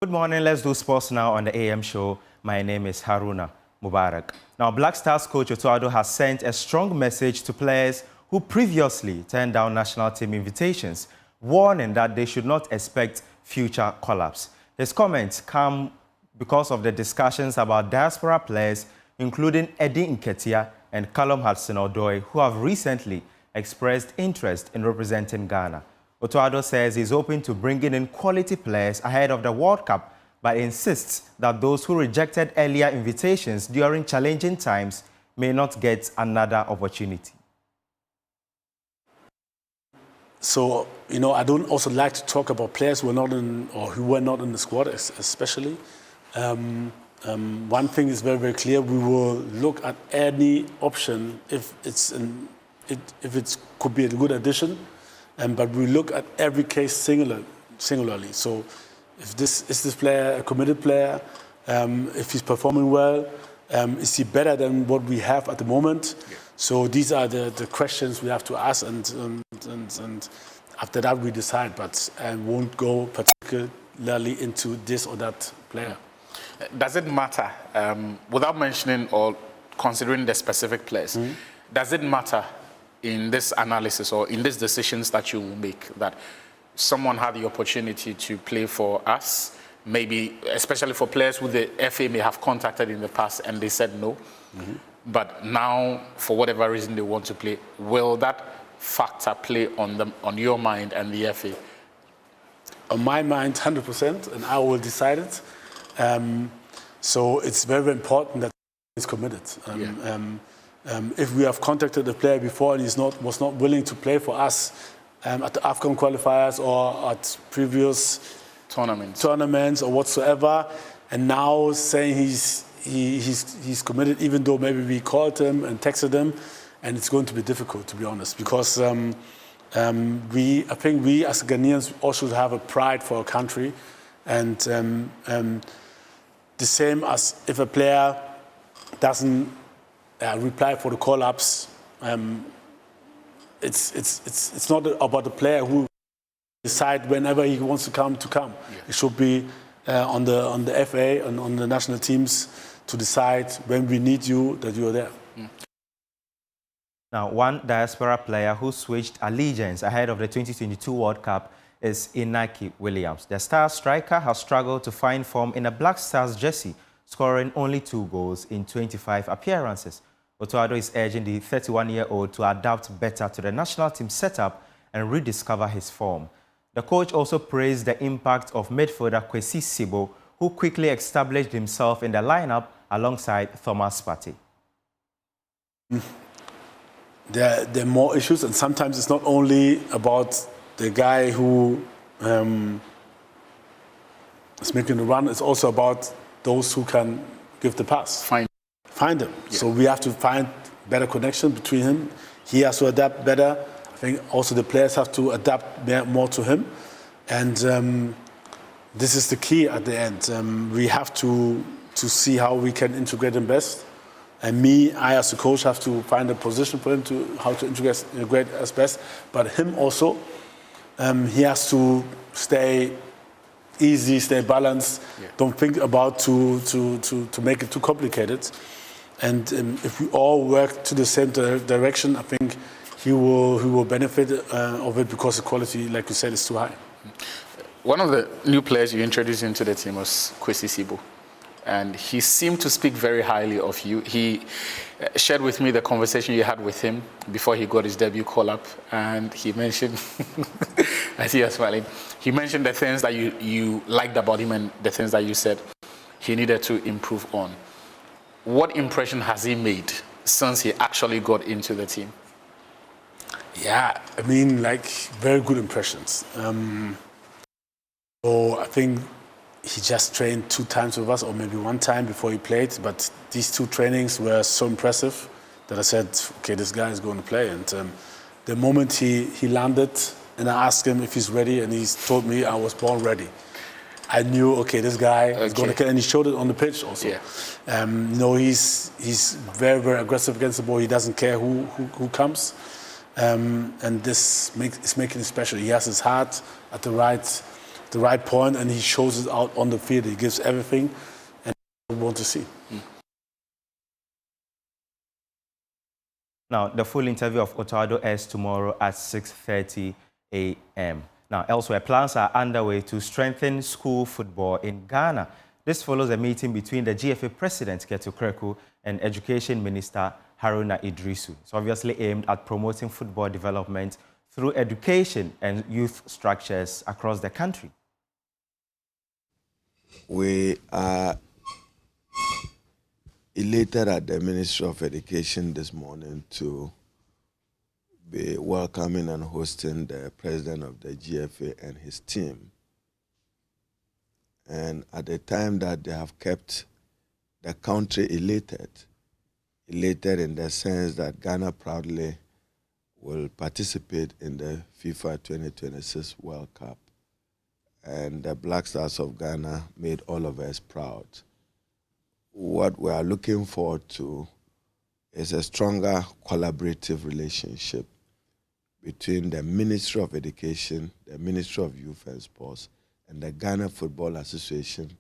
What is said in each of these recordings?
Good morning. Let's do sports now on the AM show. My name is Haruna Mubarak. Now, Black Stars coach Otto Addo has sent a strong message to players who previously turned down national team invitations, warning that they should not expect future collapse. His comments come because of the discussions about diaspora players, including Eddie Nketiah and Callum Hudson-Odoi, who have recently expressed interest in representing Ghana. Otto Addo says he's open to bringing in quality players ahead of the World Cup, but insists that those who rejected earlier invitations during challenging times may not get another opportunity. So, I don't also like to talk about players who are not in, or who were not in the squad, especially. One thing is very, very clear: we will look at any option if it could be a good addition. But we look at every case singularly. So if this player a committed player, if he's performing well, is he better than what we have at the moment? Yeah. So these are the questions we have to ask, and after that we decide. But I won't go particularly into this or that player. Does it matter, without mentioning or considering the specific players, does it matter in this analysis or in these decisions that you will make that someone had the opportunity to play for us, maybe especially for players who the FA may have contacted in the past and they said no, but now for whatever reason they want to play? Will that factor play on your mind and the FA? On my mind, 100%, and I will decide it. So it's very, very important that he's committed. If we have contacted the player before and was not willing to play for us at the AFCON qualifiers or at previous tournaments or whatsoever, and now saying he's committed, even though maybe we called him and texted him, and it's going to be difficult, to be honest, because I think we as Ghanaians also have a pride for our country, and the same as if a player doesn't reply for the call-ups. It's not about the player who decide whenever he wants to come. Yeah. It should be on the FA and on the national teams to decide when we need you, that you are there. Now, one diaspora player who switched allegiance ahead of the 2022 World Cup is Inaki Williams. The star striker has struggled to find form in a Black Stars jersey, scoring only 2 goals in 25 appearances. Otto Addo is urging the 31-year-old to adapt better to the national team setup and rediscover his form. The coach also praised the impact of midfielder Kwesi Sibo, who quickly established himself in the lineup alongside Thomas Partey. There are more issues, and sometimes it's not only about the guy who is making the run, it's also about those who can give the pass. Find him. Yeah. So we have to find better connection between him. He has to adapt better. I think also the players have to adapt more to him. And this is the key at the end. We have to see how we can integrate him best. And I as a coach have to find a position for him how to integrate as best. But him also, he has to stay easy, stay balanced. Yeah. Don't think about to make it too complicated. And if we all work to the same direction, I think he will benefit of it, because the quality, like you said, is too high. One of the new players you introduced into the team was Kwesi Sibo, and he seemed to speak very highly of you. He shared with me the conversation you had with him before he got his debut call-up, and he mentioned, I see you smiling, he mentioned the things that you liked about him and the things that you said he needed to improve on. What impression has he made since he actually got into the team? Yeah, I mean, very good impressions. So I think he just trained 2 times with us, or maybe 1 time before he played. But these 2 trainings were so impressive that I said, okay, this guy is going to play. And the moment he landed, and I asked him if he's ready, and he told me I was born ready, I knew, okay, this guy is going to get, and he showed it on the pitch also. Yeah. He's very, very aggressive against the ball. He doesn't care who comes, and this is making it special. He has his heart at the right at the right point, and he shows it out on the field. He gives everything, and we want to see. Now, the full interview of Otto Addo airs tomorrow at 6:30 a.m. Now, elsewhere, plans are underway to strengthen school football in Ghana. This follows a meeting between the GFA President, Ketu Kreku, and Education Minister Haruna Idrisu. It's obviously aimed at promoting football development through education and youth structures across the country. We are elated at the Ministry of Education this morning to be welcoming and hosting the President of the GFA and his team. And at the time that they have kept the country elated in the sense that Ghana proudly will participate in the FIFA 2026 World Cup. And the Black Stars of Ghana made all of us proud. What we are looking forward to is a stronger collaborative relationship between the Ministry of Education, the Ministry of Youth and Sports, and the Ghana Football Association,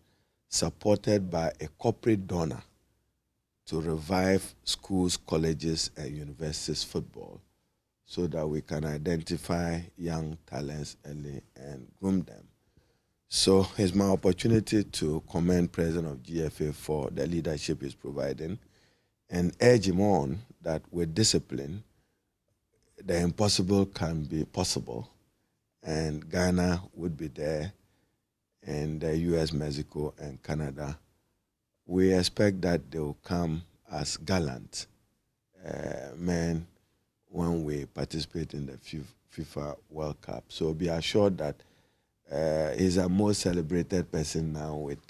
supported by a corporate donor to revive schools, colleges, and universities football so that we can identify young talents early and groom them. So it's my opportunity to commend President of GFA for the leadership he's providing and urge him on that with discipline, the impossible can be possible, and Ghana would be there, and the US, Mexico, and Canada. We expect that they will come as gallant men when we participate in the FIFA World Cup. So be assured that he's a most celebrated person now with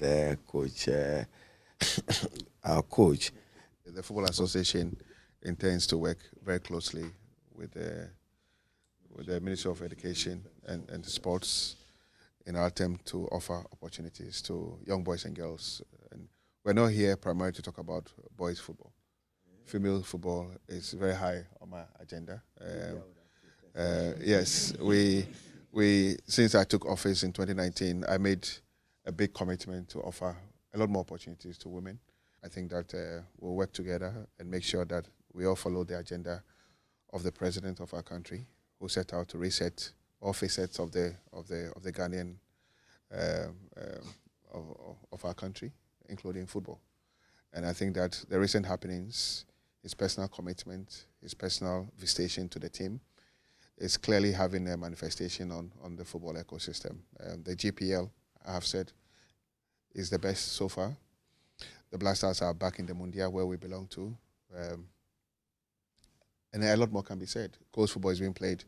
coach, our coach. The Football Association intends to work very closely with the Ministry of Education and Sports in our attempt to offer opportunities to young boys and girls. And we're not here primarily to talk about boys football. Female football is very high on my agenda. Yes, since I took office in 2019, I made a big commitment to offer a lot more opportunities to women. I think that we'll work together and make sure that we all follow the agenda of the president of our country, who set out to reset all facets of the Ghanaian of our country, including football. And I think that the recent happenings, his personal commitment, his personal visitation to the team, is clearly having a manifestation on the football ecosystem. The GPL, I have said, is the best so far. The Black Stars are back in the Mundial where we belong to. And a lot more can be said. Coast football is being played.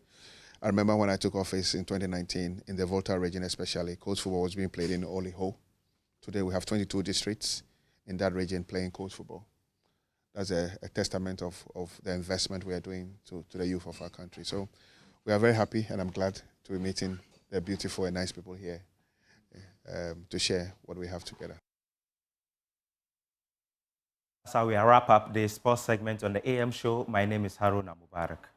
I remember when I took office in 2019, in the Volta region especially, coast football was being played in Oliho. Today we have 22 districts in that region playing coast football. That's a testament of the investment we are doing to the youth of our country. So we are very happy, and I'm glad to be meeting the beautiful and nice people here to share what we have together. That's how we wrap up the sports segment on the AM show. My name is Haruna Mubarak.